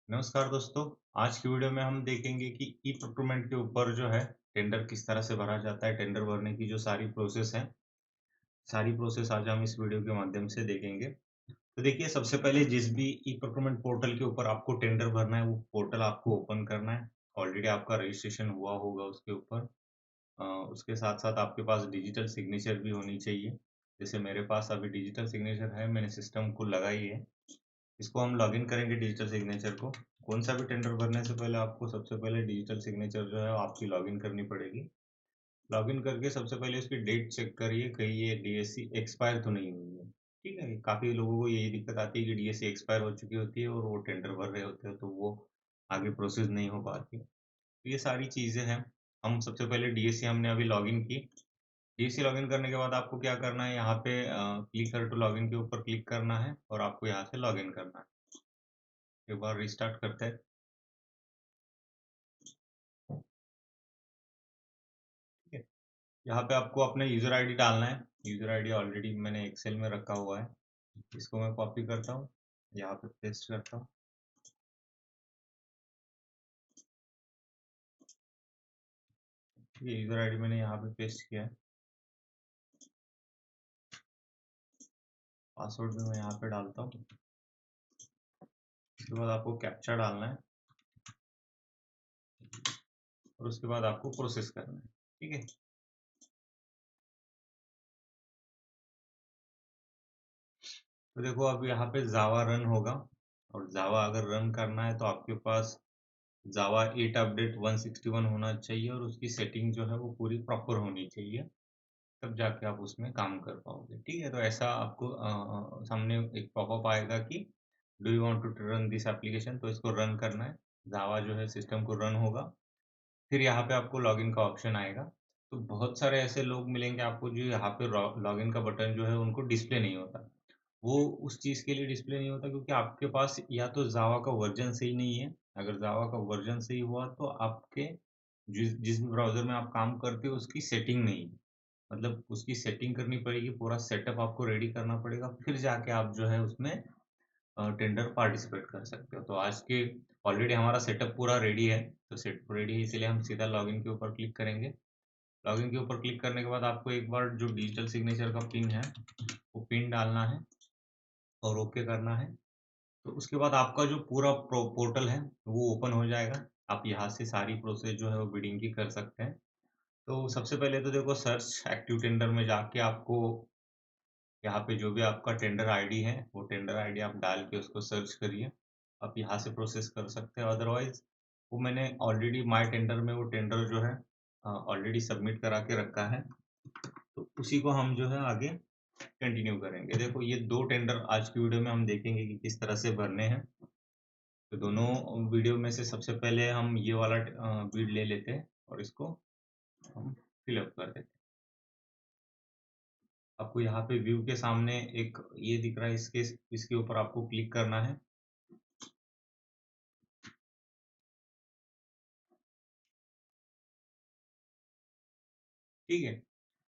नमस्कार दोस्तों। आज की वीडियो में हम देखेंगे कि ई प्रोक्योरमेंट के ऊपर जो है टेंडर किस तरह से भरा जाता है। टेंडर भरने की जो सारी प्रोसेस है, सारी प्रोसेस आज हम इस वीडियो के माध्यम से देखेंगे। तो देखिए, सबसे पहले जिस भी ई प्रोक्योरमेंट पोर्टल के ऊपर आपको टेंडर भरना है, वो पोर्टल आपको ओपन करना है। ऑलरेडी आपका रजिस्ट्रेशन हुआ होगा उसके ऊपर। उसके साथ-साथ आपके पास डिजिटल सिग्नेचर भी होनी चाहिए। जैसे मेरे पास अभी डिजिटल सिग्नेचर है, मैंने सिस्टम को लगाई है। इसको हम लॉगिन करेंगे डिजिटल सिग्नेचर को। कौन सा भी टेंडर भरने से पहले आपको सबसे पहले डिजिटल सिग्नेचर जो है आपकी लॉगिन करनी पड़ेगी। लॉगिन करके सबसे पहले उसकी डेट चेक करिए, कहीं ये डीएससी एक्सपायर तो नहीं हुई है। ठीक है? काफ़ी लोगों को यही दिक्कत आती है कि डीएससी एक्सपायर हो चुकी होती है और वो टेंडर भर रहे होते हैं, तो वो आगे प्रोसेस नहीं हो पाती। तो ये सारी चीज़ें हैं। हम सबसे पहले डीएससी हमने अभी लॉगिन की। डीएससी लॉगिन करने के बाद आपको क्या करना है, यहाँ पे क्लिक हियर टू लॉगिन के ऊपर क्लिक करना है और आपको यहाँ से लॉगिन करना है। एक बार रिस्टार्ट करते हैं। ठीक है? यहाँ पे आपको अपना यूज़र आईडी डालना है। यूज़र आईडी ऑलरेडी मैंने एक्सेल में रखा हुआ है। इसको मैं कॉपी करता हूँ, यहाँ पे पेस्ट करता हूँ। ठीक है, यूज़र आईडी मैंने यहाँ पे पेस्ट किया है। पासवर्ड भी मैं यहाँ पे डालता हूँ। उसके बाद आपको कैप्चा डालना है और उसके बाद आपको प्रोसेस करना है। ठीक है? तो देखो, अब यहाँ पे जावा रन होगा और जावा अगर रन करना है तो आपके पास जावा 8 अपडेट 161 होना चाहिए और उसकी सेटिंग जो है वो पूरी प्रॉपर होनी चाहिए। तब जाके आप उसमें काम कर पाओगे। ठीक है? तो ऐसा आपको सामने एक पॉपअप आएगा कि do you want to run this application, तो इसको रन करना है। जावा जो है सिस्टम को रन होगा। फिर यहाँ पे आपको लॉगिन का ऑप्शन आएगा। तो बहुत सारे ऐसे लोग मिलेंगे आपको जो यहाँ पे लॉगिन का बटन जो है उनको डिस्प्ले नहीं होता। वो उस चीज़ के लिए डिस्प्ले नहीं होता क्योंकि आपके पास या तो जावा का वर्जन सही नहीं है। अगर जावा का वर्जन सही हुआ तो आपके जिस जिस भी ब्राउज़र में आप काम करते हो उसकी सेटिंग नहीं है। मतलब उसकी सेटिंग करनी पड़ेगी, पूरा सेटअप आपको रेडी करना पड़ेगा, फिर जाके आप जो है उसमें टेंडर पार्टिसिपेट कर सकते हो। तो आज के ऑलरेडी हमारा सेटअप पूरा रेडी है, तो सेटअप रेडी है इसीलिए हम सीधा लॉगिन के ऊपर क्लिक करेंगे। लॉगिन के ऊपर क्लिक करने के बाद आपको एक बार जो डिजिटल सिग्नेचर का पिन है, वो पिन डालना है और ओके करना है। तो उसके बाद आपका जो पूरा पोर्टल है, वो ओपन हो जाएगा। आप यहाँ से सारी प्रोसेस जो है वो बिडिंग की कर सकते हैं। तो सबसे पहले तो देखो, सर्च एक्टिव टेंडर में जाके आपको यहाँ पे जो भी आपका टेंडर आईडी है, वो टेंडर आईडी आप डाल के उसको सर्च करिए। आप यहाँ से प्रोसेस कर सकते हैं, अदरवाइज़ वो मैंने ऑलरेडी माय टेंडर में वो टेंडर जो है ऑलरेडी सबमिट करा के रखा है, तो उसी को हम जो है आगे कंटिन्यू करेंगे। देखो, ये 2 टेंडर आज की वीडियो में हम देखेंगे कि किस तरह से भरने हैं। तो दोनों वीडियो में से सबसे पहले हम ये वाला बीड ले लेते हैं और इसको हम फिल अप कर देते हैं। आपको यहाँ पे व्यू के सामने एक ये दिख रहा है, इसके इसके ऊपर आपको क्लिक करना है। ठीक है?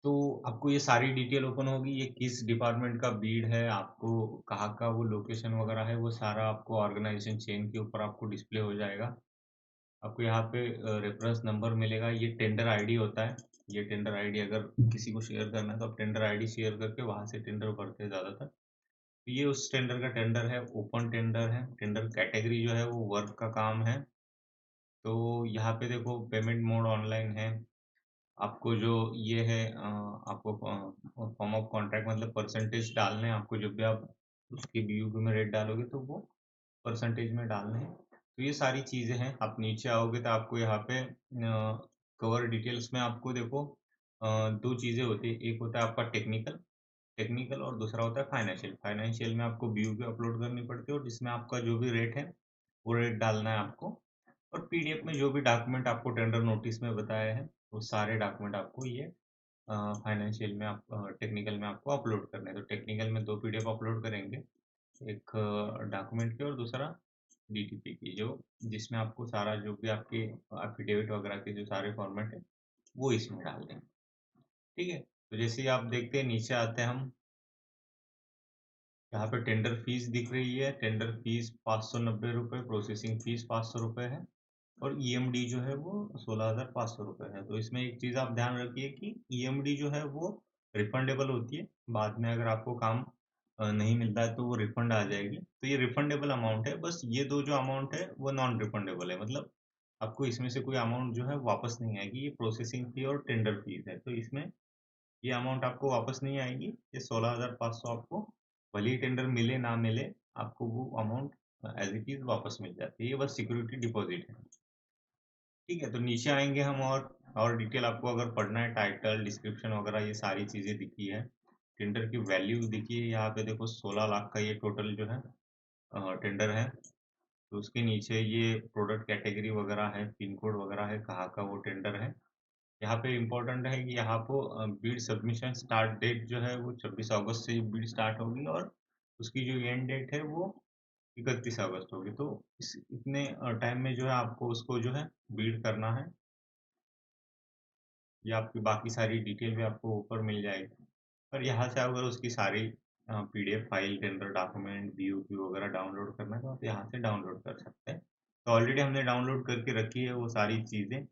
तो आपको ये सारी डिटेल ओपन होगी, ये किस डिपार्टमेंट का बीड है, आपको कहाँ का वो लोकेशन वगैरह है, वो सारा आपको ऑर्गेनाइजेशन चेन के ऊपर आपको डिस्प्ले हो जाएगा। आपको यहाँ पे रेफरेंस नंबर मिलेगा, ये टेंडर आईडी होता है। ये टेंडर आईडी अगर किसी को शेयर करना है तो आप टेंडर आईडी शेयर करके वहाँ से टेंडर भरते हैं ज़्यादातर। तो ये उस टेंडर का टेंडर है, ओपन टेंडर है। टेंडर कैटेगरी जो है वो वर्क का काम है। तो यहाँ पे देखो, पेमेंट मोड ऑनलाइन है। आपको जो ये है आपको फॉर्म ऑफ कॉन्ट्रैक्ट मतलब परसेंटेज डालने हैं आपको, जब भी आप उसकी बीयूबी में रेट डालोगे तो वो परसेंटेज में डालने हैं। तो ये सारी चीज़ें हैं। आप नीचे आओगे तो आपको यहाँ पे कवर डिटेल्स में आपको देखो 2 चीज़ें होती हैं। एक होता है आपका टेक्निकल टेक्निकल और दूसरा होता है फाइनेंशियल। फाइनेंशियल में आपको बीयूबी अपलोड करनी पड़ती है और जिसमें आपका जो भी रेट है, वो रेट डालना है आपको। और पीडीएफ में जो भी डॉक्यूमेंट आपको टेंडर नोटिस में बताए हैं, वो सारे डॉक्यूमेंट आपको ये फाइनेंशियल में आप टेक्निकल में आपको अपलोड करने हैं। तो टेक्निकल में 2 पीडीएफ अपलोड करेंगे, एक डॉक्यूमेंट की और दूसरा डीटीपी की, जो जिसमें आपको सारा जो भी आपके एफिडेविट वगैरह के जो सारे फॉर्मेट है, वो इसमें डाल देंगे। ठीक है? तो जैसे ही आप देखते हैं नीचे आते हैं हम, यहाँ पे टेंडर फीस दिख रही है, टेंडर फीस 590 रुपये, प्रोसेसिंग फीस 500 रुपये है और ईएमडी जो है वो 16,500 रुपये है। तो इसमें एक चीज़ आप ध्यान रखिए कि ईएमडी जो है वो रिफंडेबल होती है। बाद में अगर आपको काम नहीं मिलता है तो वो रिफंड आ जाएगी। तो ये रिफंडेबल अमाउंट है, बस ये दो जो अमाउंट है वो नॉन रिफंडेबल है, मतलब आपको इसमें से कोई अमाउंट जो है वापस नहीं आएगी। ये प्रोसेसिंग फी और टेंडर फीस है, तो इसमें ये अमाउंट आपको वापस नहीं आएगी। ये 16,500 आपको भले ही टेंडर मिले ना मिले, आपको वो अमाउंट एज इट इज वापस मिल जाती है। ये बस सिक्योरिटी डिपॉजिट है। ठीक है, तो नीचे आएंगे हम और डिटेल आपको अगर पढ़ना है, टाइटल डिस्क्रिप्शन वगैरह ये सारी चीज़ें दिखी है। टेंडर की वैल्यू दिखी है यहाँ पे, देखो 16 लाख का ये टोटल जो है टेंडर है। तो उसके नीचे ये प्रोडक्ट कैटेगरी वगैरह है, पिन कोड वगैरह है, कहाँ का वो टेंडर है। यहाँ पे इम्पोर्टेंट है कि यहाँ को बीड सबमिशन स्टार्ट डेट जो है वो 26 अगस्त से बीड स्टार्ट होगी और उसकी जो एंड डेट है वो 31 अगस्त होगी। तो इस इतने टाइम में जो है आपको उसको जो है बीड करना है। ये आपकी बाकी सारी डिटेल भी आपको ऊपर मिल जाएगी। पर यहाँ से अगर उसकी सारी PDF file, tender document, BOP वगैरह डाउनलोड करना है तो आप यहाँ से डाउनलोड कर सकते हैं। तो ऑलरेडी हमने डाउनलोड करके रखी है वो सारी चीज़ें।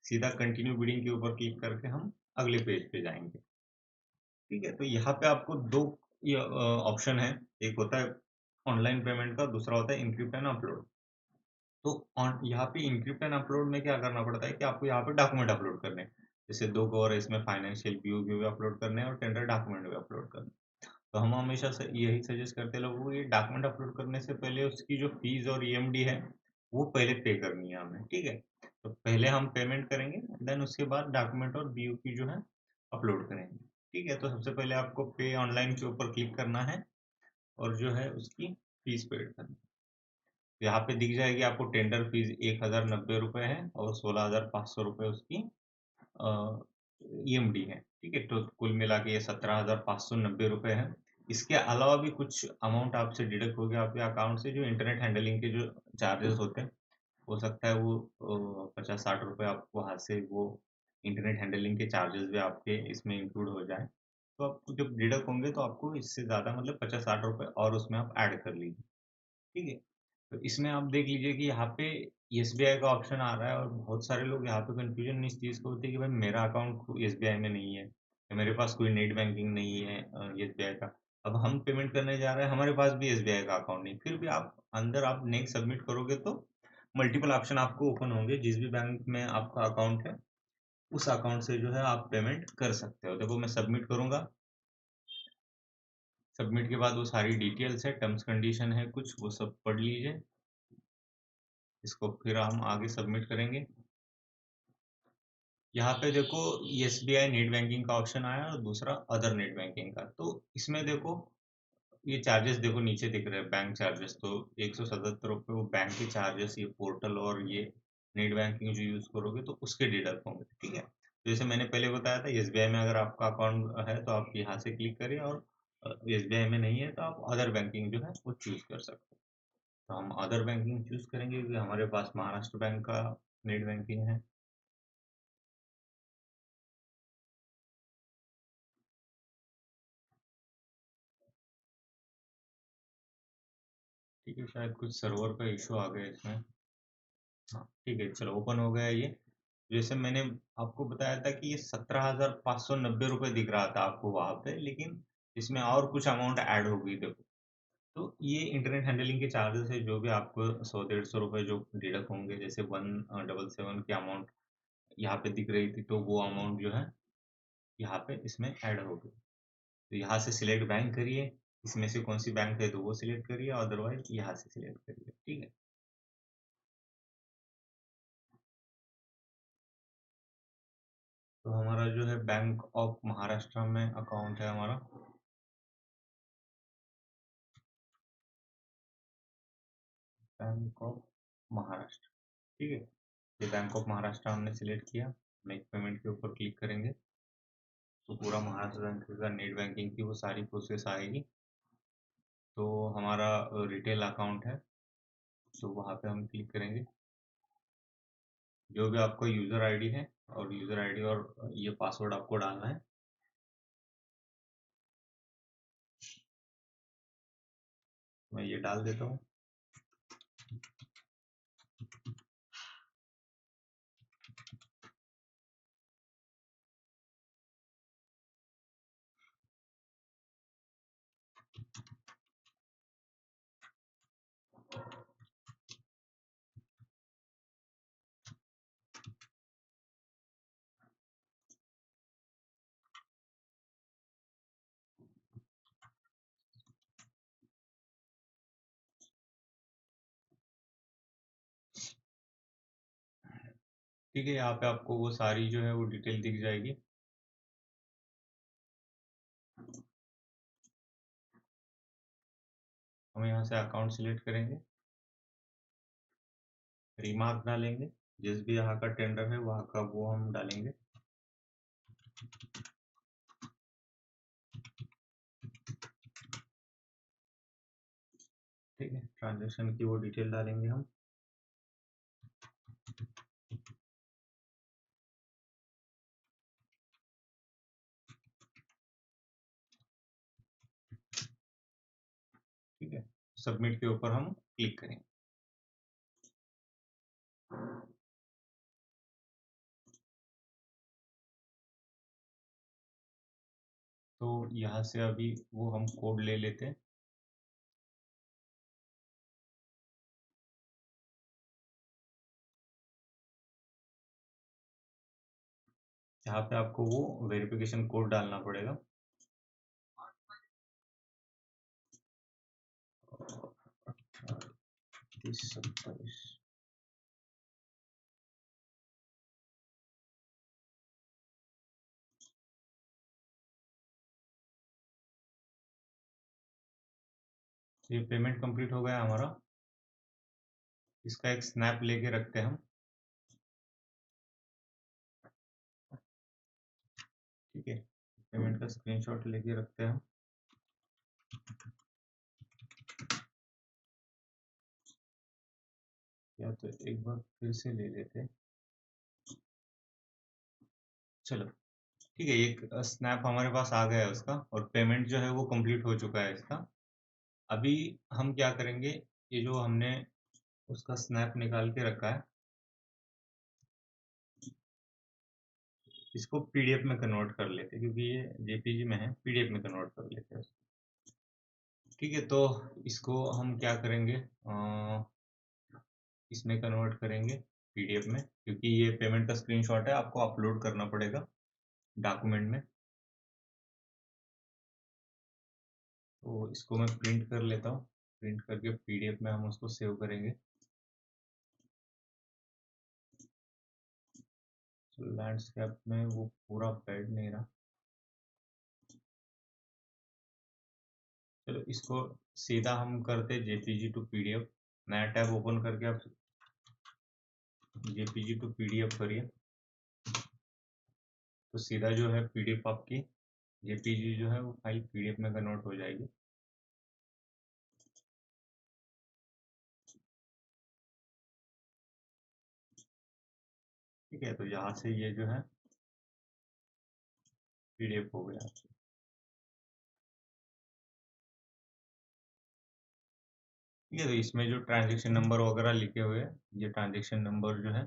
सीधा कंटिन्यू बिडिंग के ऊपर क्लिक करके हम अगले पेज पे जाएंगे। ठीक है, तो यहाँ पे आपको दो ऑप्शन है। एक होता है ऑनलाइन पेमेंट का, दूसरा होता है इनक्रिप्ट एंड अपलोड। तो यहाँ पे इनक्रिप्ट एंड अपलोड में क्या करना पड़ता है कि आपको यहाँ पे डॉक्यूमेंट अपलोड करने हैं। जैसे दो गौर है इसमें, फाइनेंशियल व्यू भी अपलोड करने हैं और टेंडर डॉक्यूमेंट भी अपलोड करने हैं। तो हम हमेशा से यही सजेस्ट करते हैं लोगों को, ये डॉक्यूमेंट अपलोड करने से पहले उसकी जो फीस और ईएमडी है वो पहले पे करनी है हमें। ठीक है, तो पहले हम पेमेंट करेंगे, देन उसके बाद डॉक्यूमेंट और बीओपी जो है अपलोड करेंगे। ठीक है, तो सबसे पहले आपको पे ऑनलाइन के ऊपर क्लिक करना है और जो है उसकी फीस पेड करनी है। तो यहाँ पे दिख जाएगी आपको टेंडर फीस 1,090 रुपये है और 16,500 रुपये उसकी ईएमडी है। ठीक है, तो कुल मिला के ये 17,590 रुपये है। इसके अलावा भी कुछ अमाउंट आपसे डिडक्ट हो गया आपके अकाउंट से, जो इंटरनेट हैंडलिंग के जो चार्जेस होते हैं, हो सकता है वो 50-60 रुपये आपको वहाँ से वो इंटरनेट हैंडलिंग के चार्जेस भी आपके इसमें इंक्लूड हो जाए। तो आपको जब डिडक्ट होंगे तो आपको इससे ज़्यादा मतलब 50-60 रुपये और उसमें आप ऐड कर लीजिए। ठीक है, तो इसमें आप देख लीजिए कि यहाँ पे एसबीआई का ऑप्शन आ रहा है और बहुत सारे लोग यहाँ पे कंफ्यूजन इस चीज़ को होती है कि भाई मेरा अकाउंट एसबीआई में नहीं है या मेरे पास कोई नेट बैंकिंग नहीं है एसबीआई का। अब हम पेमेंट करने जा रहे हैं, हमारे पास भी एसबीआई का अकाउंट नहीं, फिर भी आप अंदर आप नेक्स्ट सबमिट करोगे तो मल्टीपल ऑप्शन आपको ओपन होंगे। जिस भी बैंक में आपका अकाउंट है उस अकाउंट से जो है आप पेमेंट कर सकते हो। देखो मैं सबमिट करूंगा, सबमिट के बाद वो सारी डिटेल्स है, टर्म्स कंडीशन है कुछ, वो सब पढ़ लीजिए। इसको फिर हम आगे सबमिट करेंगे। यहाँ पे देखो एसबीआई नेट बैंकिंग का ऑप्शन आया और दूसरा अदर नेट बैंकिंग का। तो इसमें देखो ये चार्जेस देखो नीचे दिख रहे हैं, बैंक चार्जेस तो 177 रुपये वो बैंक के चार्जेस, ये पोर्टल और ये नेट बैंकिंग जो यूज़ करोगे तो उसके डिडक्ट होंगे। ठीक है, तो जैसे मैंने पहले बताया था एसबीआई में अगर आपका अकाउंट है तो आप यहाँ से क्लिक करिए और एसबीआई में नहीं है तो आप अदर बैंकिंग जो है वो चूज़ कर सकते हैं। तो हम अदर बैंकिंग चूज़ करेंगे क्योंकि हमारे पास महाराष्ट्र बैंक का नेट बैंकिंग है। ठीक है, शायद कुछ सर्वर का इशू आ गया इसमें। हाँ ठीक है, चलो ओपन हो गया ये। जैसे मैंने आपको बताया था कि ये 17,590 रुपये दिख रहा था आपको वहाँ पे, लेकिन इसमें और कुछ अमाउंट ऐड हो गई देखो। तो ये इंटरनेट हैंडलिंग के चार्जेस है, जो भी आपको 100-150 रुपये जो डिडक्ट होंगे, जैसे 177 की अमाउंट यहाँ पे दिख रही थी तो वो अमाउंट जो है यहाँ पे इसमें ऐड हो गई। तो यहाँ से सिलेक्ट बैंक करिए, इसमें से कौन सी बैंक है तो वो सिलेक्ट करिए, अदरवाइज यहाँ से सिलेक्ट करिए। ठीक है, तो हमारा जो है बैंक ऑफ महाराष्ट्र में अकाउंट है हमारा। बैंक ऑफ महाराष्ट्र, ठीक है, ये बैंक ऑफ महाराष्ट्र हमने सिलेक्ट किया। मेक पेमेंट के ऊपर क्लिक करेंगे तो पूरा महाराष्ट्र बैंक का नेट बैंकिंग की वो सारी प्रोसेस आएगी। तो हमारा रिटेल अकाउंट है तो वहाँ पे हम क्लिक करेंगे। जो भी आपका यूज़र आईडी है और यूज़र आईडी और ये पासवर्ड आपको डालना है। मैं ये डाल देता हूँ। ठीक है, यहाँ पे आपको वो सारी जो है वो डिटेल दिख जाएगी। हम यहाँ से अकाउंट सिलेक्ट करेंगे, रिमार्क डालेंगे, जिस भी यहाँ का टेंडर है वहाँ का वो हम डालेंगे। ठीक है, ट्रांजैक्शन की वो डिटेल डालेंगे हम। ठीक है, सबमिट के ऊपर हम क्लिक करेंगे। तो यहाँ से अभी वो हम कोड ले लेते हैं। यहाँ पे आपको वो वेरिफिकेशन कोड डालना पड़ेगा। ये पेमेंट कंप्लीट हो गया हमारा। इसका एक स्नैप लेके रखते हैं हम। ठीक है, पेमेंट का स्क्रीनशॉट लेके रखते हैं हम। या तो एक बार फिर से ले लेते हैं। चलो ठीक है, एक स्नैप हमारे पास आ गया है उसका, और पेमेंट जो है वो कंप्लीट हो चुका है इसका। अभी हम क्या करेंगे, ये जो हमने उसका स्नैप निकाल के रखा है, इसको पीडीएफ में कन्वर्ट कर लेते हैं, क्योंकि ये जेपीजी में है, पीडीएफ में कन्वर्ट कर लेते हैं। ठीक है, तो इसको हम क्या करेंगे, इसमें कन्वर्ट करेंगे पीडीएफ में, क्योंकि ये पेमेंट का स्क्रीनशॉट है, आपको अपलोड करना पड़ेगा डॉक्यूमेंट में। तो इसको मैं प्रिंट कर लेता हूँ, प्रिंट करके पीडीएफ में हम उसको सेव करेंगे। लैंडस्केप में वो पूरा बैठ नहीं रहा। चलो इसको सीधा हम करते जेपीजी टू पीडीएफ। नया टैब ओपन करके आप जेपीजी टू पीडीएफ करिए, तो सीधा जो है पीडीएफ आपकी जेपीजी जो है वो फाइल पीडीएफ में कन्वर्ट हो जाएगी। ठीक है, तो यहाँ से ये जो है पीडीएफ हो गया। ठीक है, तो इसमें जो ट्रांजेक्शन नंबर वगैरह लिखे हुए हैं, ये ट्रांजेक्शन नंबर जो है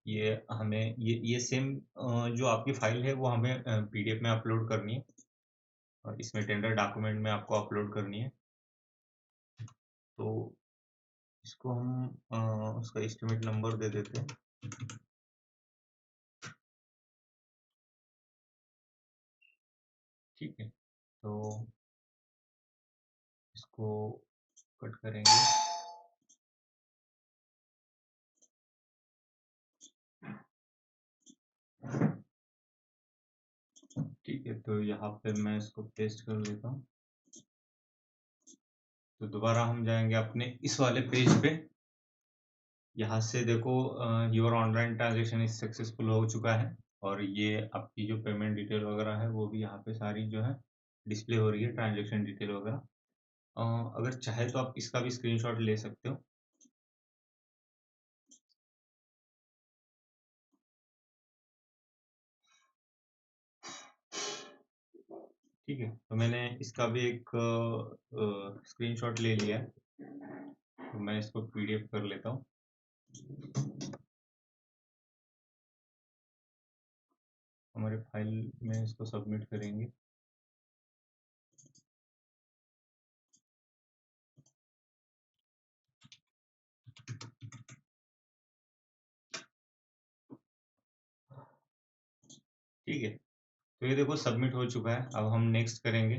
ये हमें ये सेम जो आपकी फाइल है वो हमें पीडीएफ में अपलोड करनी है, और इसमें टेंडर डॉक्यूमेंट में आपको अपलोड करनी है। तो इसको हम उसका एस्टिमेट नंबर दे देते हैं। ठीक है, तो इसको कट करेंगे। ठीक है, तो यहाँ पे मैं इसको पेस्ट कर देता हूँ। तो दोबारा हम जाएंगे अपने इस वाले पेज पे। यहाँ से देखो, your online transaction is successful हो चुका है, और ये आपकी जो पेमेंट डिटेल वगैरह है वो भी यहाँ पे सारी जो है डिस्प्ले हो रही है, ट्रांजेक्शन डिटेल वगैरह। अगर चाहे तो आप इसका भी स्क्रीनशॉट ले सकते हो। ठीक है, तो मैंने इसका भी एक स्क्रीनशॉट ले लिया है, तो मैं इसको पीडीएफ कर लेता हूँ। हमारे फाइल में इसको सबमिट करेंगे। ठीक है, तो ये देखो सबमिट हो चुका है। अब हम नेक्स्ट करेंगे।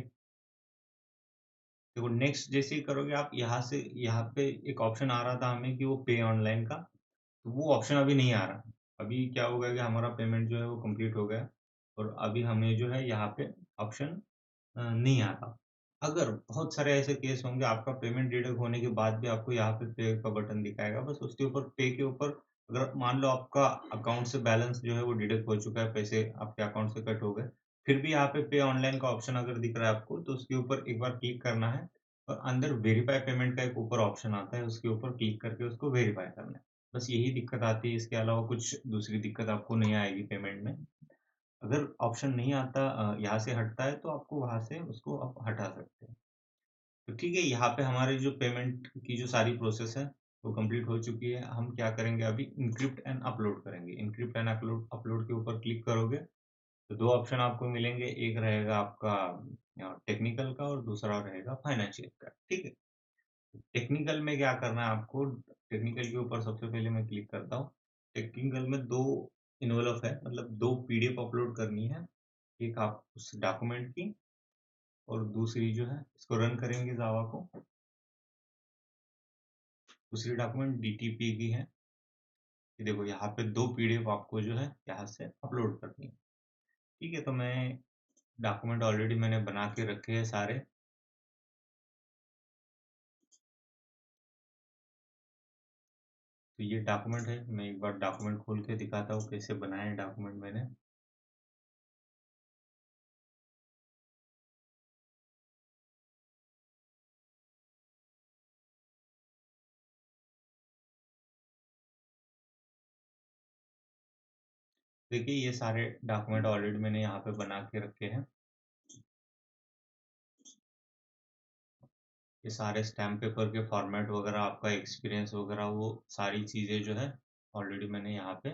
देखो नेक्स्ट जैसे ही करोगे आप, यहाँ पे एक ऑप्शन आ रहा था हमें कि वो पे ऑनलाइन का, तो वो ऑप्शन अभी नहीं आ रहा। अभी क्या होगा कि हमारा पेमेंट जो है वो कंप्लीट हो गया और अभी हमें जो है यहाँ पे ऑप्शन नहीं आता। अगर बहुत सारे ऐसे केस होंगे आपका पेमेंट डिडक्ट होने के बाद भी आपको यहाँ पे पे का बटन दिखाएगा, बस उसके ऊपर पे के ऊपर अगर मान लो आपका अकाउंट से बैलेंस जो है वो डिडक्ट हो चुका है, पैसे आपके अकाउंट से कट हो गए, फिर भी यहाँ पे ऑनलाइन का ऑप्शन अगर दिख रहा है आपको, तो उसके ऊपर एक बार क्लिक करना है और अंदर वेरीफाई पेमेंट का एक ऊपर ऑप्शन आता है, उसके ऊपर क्लिक करके उसको वेरीफाई करना है। बस यही दिक्कत आती है, इसके अलावा कुछ दूसरी दिक्कत आपको नहीं आएगी पेमेंट में। अगर ऑप्शन नहीं आता यहाँ से हटता है तो आपको वहाँ से उसको आप हटा सकते हैं। तो ठीक है, यहाँ पे हमारी जो पेमेंट की जो सारी प्रोसेस है वो कंप्लीट हो चुकी है। हम क्या करेंगे अभी, इनक्रिप्ट एंड अपलोड करेंगे। इनक्रिप्ट एंड अपलोड अपलोड के ऊपर क्लिक करोगे तो दो ऑप्शन आपको मिलेंगे, एक रहेगा आपका टेक्निकल का और दूसरा रहेगा फाइनेंशियल का। ठीक है, टेक्निकल में क्या करना है आपको, टेक्निकल के ऊपर सबसे पहले मैं क्लिक करता हूँ। टेक्निकल में दो इन्वॉल्व है, मतलब दो पीडीएफ अपलोड करनी है, एक आप उस डॉक्यूमेंट की और दूसरी जो है इसको रन करेंगे जावा को, दूसरी डॉक्यूमेंट डीटीपी की है। ये देखो यहाँ पे दो पीडीएफ आपको जो है यहाँ से अपलोड करनी है। ठीक है, तो मैं डॉक्यूमेंट ऑलरेडी मैंने बना के रखे हैं सारे। तो ये डॉक्यूमेंट है, मैं एक बार डॉक्यूमेंट खोल के दिखाता हूँ कैसे बनाए डॉक्यूमेंट मैंने। देखिए ये सारे डॉक्यूमेंट ऑलरेडी मैंने यहाँ पे बना के रखे हैं। ये सारे स्टैम्प पेपर के फॉर्मेट वगैरह, आपका एक्सपीरियंस वगैरह, वो सारी चीज़ें जो है ऑलरेडी मैंने यहाँ पे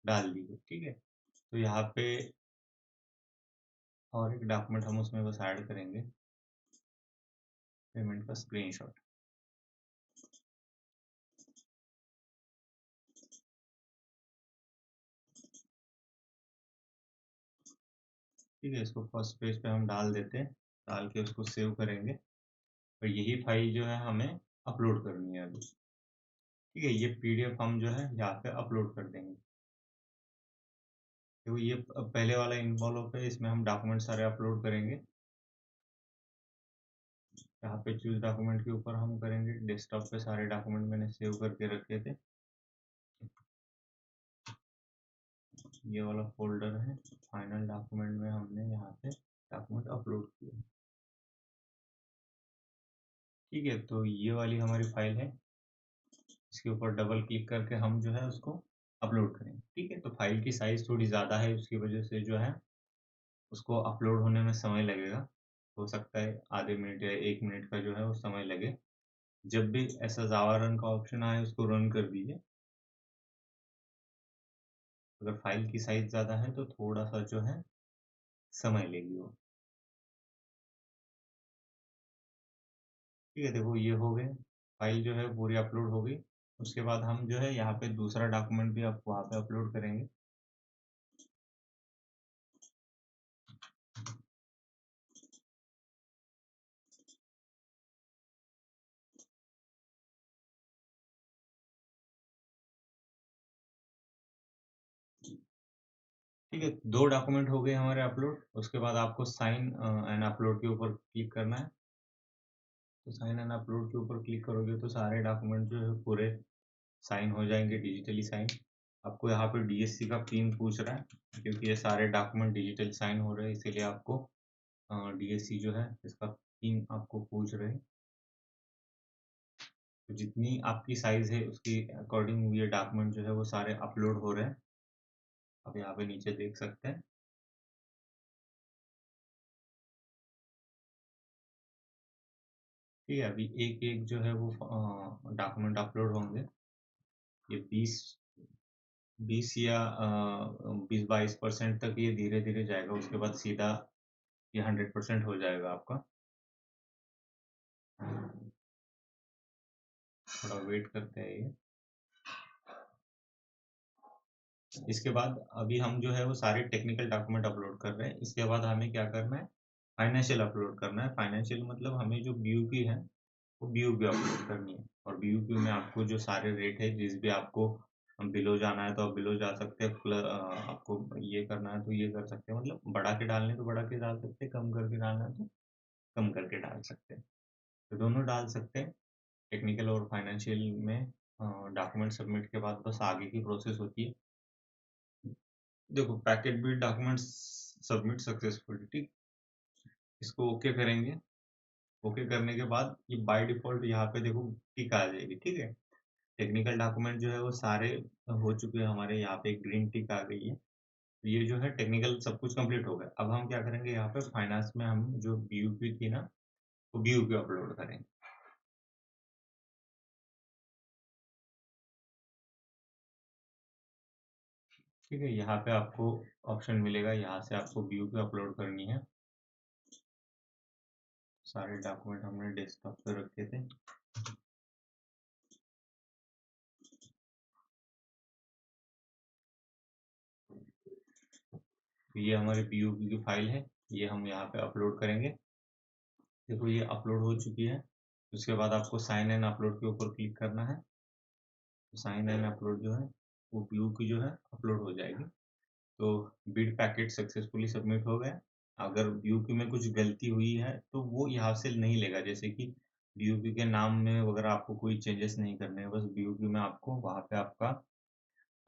डाल दी है। ठीक है, तो यहाँ पे और एक डॉक्यूमेंट हम उसमें बस ऐड करेंगे, पेमेंट का स्क्रीनशॉट। ठीक है, इसको फर्स्ट पेज पे हम डाल देते हैं, डाल के उसको सेव करेंगे और यही फाइल जो है हमें अपलोड करनी है अभी। ठीक है, ये पीडीएफ हम जो है यहाँ पे अपलोड कर देंगे। तो ये पहले वाला इन्वॉल्व है, इसमें हम डॉक्यूमेंट सारे अपलोड करेंगे। यहाँ पे चूज डॉक्यूमेंट के ऊपर हम करेंगे, डेस्कटॉप पे सारे डॉक्यूमेंट मैंने सेव करके रखे थे। ये वाला फोल्डर है, फाइनल डॉक्यूमेंट में हमने यहाँ पे डॉक्यूमेंट अपलोड किया। ठीक है, तो ये वाली हमारी फाइल है, इसके ऊपर डबल क्लिक करके हम जो है उसको अपलोड करेंगे। ठीक है, तो फाइल की साइज थोड़ी ज़्यादा है, उसकी वजह से जो है उसको अपलोड होने में समय लगेगा। हो सकता है आधे मिनट या 1 मिनट का जो है वो समय लगे। जब भी ऐसा जावा रन का ऑप्शन आए उसको रन कर दीजिए। अगर फाइल की साइज ज़्यादा है तो थोड़ा सा जो है समय लेगी वो। ठीक है, देखो ये हो गए, फाइल जो है पूरी अपलोड हो गई। उसके बाद हम जो है यहाँ पे दूसरा डॉक्यूमेंट भी आप वहाँ पे अपलोड करेंगे। ठीक है, दो डॉक्यूमेंट हो गए हमारे अपलोड। उसके बाद आपको साइन एंड अपलोड के ऊपर क्लिक करना है। तो साइन एंड अपलोड के ऊपर क्लिक करोगे तो सारे डॉक्यूमेंट जो है पूरे साइन हो जाएंगे, डिजिटली साइन। आपको यहाँ पे डीएससी का पिन पूछ रहा है, क्योंकि ये सारे डॉक्यूमेंट डिजिटल साइन हो रहे हैं, इसीलिए आपको डीएससी जो है इसका पिन आपको पूछ रहे हैं। तो जितनी आपकी साइज है उसकी अकॉर्डिंग ये डॉक्यूमेंट जो है वो सारे अपलोड हो रहे हैं। आप यहाँ पे नीचे देख सकते हैं। ठीक है, अभी एक एक जो है वो डॉक्यूमेंट अपलोड होंगे। ये 20 या 20-22% तक ये धीरे धीरे जाएगा, उसके बाद सीधा ये 100% हो जाएगा आपका। थोड़ा वेट करते हैं ये। इसके बाद अभी हम जो है वो सारे टेक्निकल डॉक्यूमेंट अपलोड कर रहे हैं। इसके बाद हमें क्या करना है, फाइनेंशियल अपलोड करना है। फाइनेंशियल मतलब हमें जो बीयूपी है वो बीयूपी अपलोड करनी है, और बीयूपी में आपको जो सारे रेट है, जिस भी आपको बिलो जाना है तो आप बिलो जा सकते हैं, आपको ये करना है तो ये कर सकते हैं, मतलब बढ़ा के डालने तो बढ़ा के डाल सकते हैं, कम करके डालना है तो कम करके डाल सकते हैं, तो दोनों डाल सकते हैं। टेक्निकल और फाइनेंशियल में डॉक्यूमेंट सबमिट के बाद बस आगे की प्रोसेस होती है। देखो, packet bit documents submit successfully, ठीक, इसको ओके करेंगे। ओके करने के बाद ये बाय डिफॉल्ट यहाँ पे देखो टिक आ जाएगी, ठीक है। टेक्निकल डॉक्यूमेंट जो है वो सारे हो चुके हैं हमारे, यहाँ पे ग्रीन टिक आ गई है। तो ये जो है टेक्निकल सब कुछ कंप्लीट हो गया। अब हम क्या करेंगे, यहाँ पे फाइनेंस में हम जो बीयूपी थी ना, वो बीयूपी अपलोड करेंगे। ठीक है, यहाँ पे आपको ऑप्शन मिलेगा, यहाँ से आपको बीयूपी अपलोड करनी है। सारे डॉक्यूमेंट हमने डेस्कटॉप पे रखे थे। तो ये हमारी बीयूपी की फाइल है, ये हम यहाँ पे अपलोड करेंगे। देखो ये अपलोड हो चुकी है। उसके बाद आपको साइन एंड अपलोड के ऊपर क्लिक करना है। तो साइन एंड अपलोड जो है वो बीयूपी जो है अपलोड हो जाएगी। तो बिड पैकेट सक्सेसफुली सबमिट हो गया। अगर बीयूपी में कुछ गलती हुई है तो वो यहाँ से नहीं लेगा, जैसे कि बीयूपी के नाम में वगैरह आपको कोई चेंजेस नहीं करने हैं, बस बीयूपी में आपको वहाँ पे आपका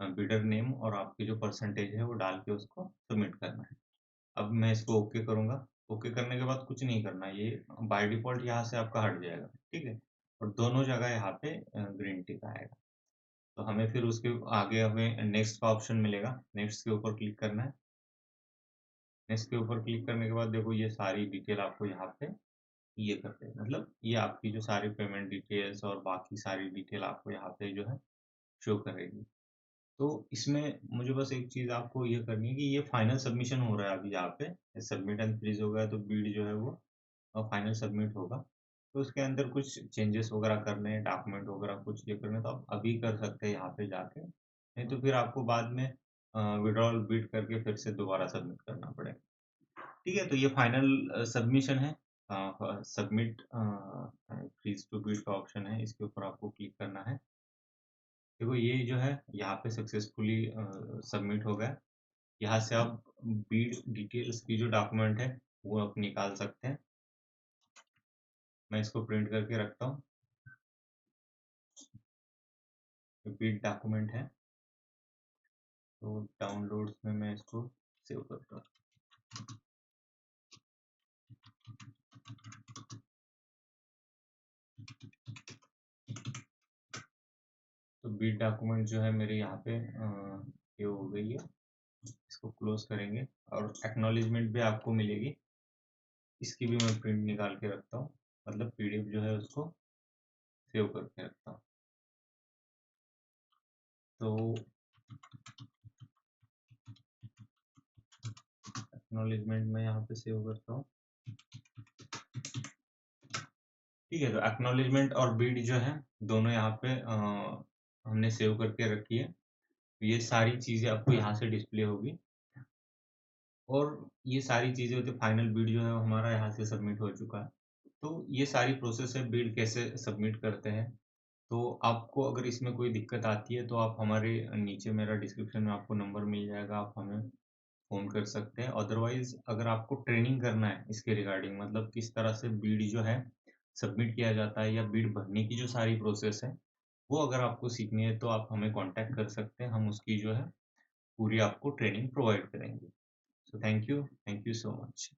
बिडर नेम और आपकी जो परसेंटेज है वो डाल के उसको सबमिट करना है। अब मैं इसको ओके करूँगा। ओके करने के बाद कुछ नहीं करना, ये बाय डिफ़ॉल्ट यहाँ से आपका हट जाएगा, ठीक है? और दोनों जगह यहाँ पे ग्रीन टिक आएगा। तो हमें फिर उसके आगे हमें नेक्स्ट का ऑप्शन मिलेगा, नेक्स्ट के ऊपर क्लिक करना है। नेक्स्ट के ऊपर क्लिक करने के बाद देखो ये सारी डिटेल आपको यहाँ पे ये करते हैं, मतलब ये आपकी जो सारी पेमेंट डिटेल्स और बाकी सारी डिटेल आपको यहाँ पे जो है शो करेगी। तो इसमें मुझे बस एक चीज़ आपको ये करनी है कि ये फाइनल सबमिशन हो रहा है अभी यहाँ पे, सबमिट एंड फ्रीज हो गया तो बिड जो है वो फाइनल सबमिट होगा। तो उसके अंदर कुछ चेंजेस वगैरह करने हैं, डॉक्यूमेंट वगैरह कुछ ये करने, तो आप अभी कर सकते हैं यहाँ पे जाके, नहीं तो फिर आपको बाद में विड्रॉल बिड करके फिर से दोबारा सबमिट करना पड़ेगा। ठीक है, तो ये फाइनल सबमिशन है। सबमिट फ्रीज टू बिड का ऑप्शन है, इसके ऊपर आपको क्लिक करना है। देखो ये जो है यहाँ पे सक्सेसफुली सबमिट हो गया। यहाँ से आप बिड डिटेल्स की जो डॉक्यूमेंट है वो आप निकाल सकते हैं। मैं इसको प्रिंट करके रखता हूँ। बिड डॉक्यूमेंट है, तो डाउनलोड्स में मैं इसको सेव करता हूँ। तो बिड डॉक्यूमेंट जो है मेरे यहाँ पे सेव हो गई है। इसको क्लोज करेंगे और एक्नॉलेजमेंट भी आपको मिलेगी, इसकी भी मैं प्रिंट निकाल के रखता हूँ, मतलब पीडीएफ जो है उसको सेव करके रखता हूँ। तो एक्नॉलेजमेंट मैं यहाँ पे सेव करता हूँ। ठीक है, तो एक्नॉलेजमेंट और बिड जो है दोनों यहाँ पे हमने सेव करके रखी है। तो ये सारी चीज़ें आपको यहाँ से डिस्प्ले होगी, और ये सारी चीज़ें होती है। फाइनल बिड जो है हमारा यहाँ से सबमिट हो चुका है। तो ये सारी प्रोसेस है, बिड कैसे सबमिट करते हैं। तो आपको अगर इसमें कोई दिक्कत आती है तो आप हमारे नीचे मेरा डिस्क्रिप्शन में आपको नंबर मिल जाएगा, आप हमें फ़ोन कर सकते हैं। अदरवाइज़ अगर आपको ट्रेनिंग करना है इसके रिगार्डिंग, मतलब किस तरह से बिड जो है सबमिट किया जाता है या बिड भरने की जो सारी प्रोसेस है, वो अगर आपको सीखनी है तो आप हमें कॉन्टैक्ट कर सकते हैं। हम उसकी जो है पूरी आपको ट्रेनिंग प्रोवाइड करेंगे। So thank you so much.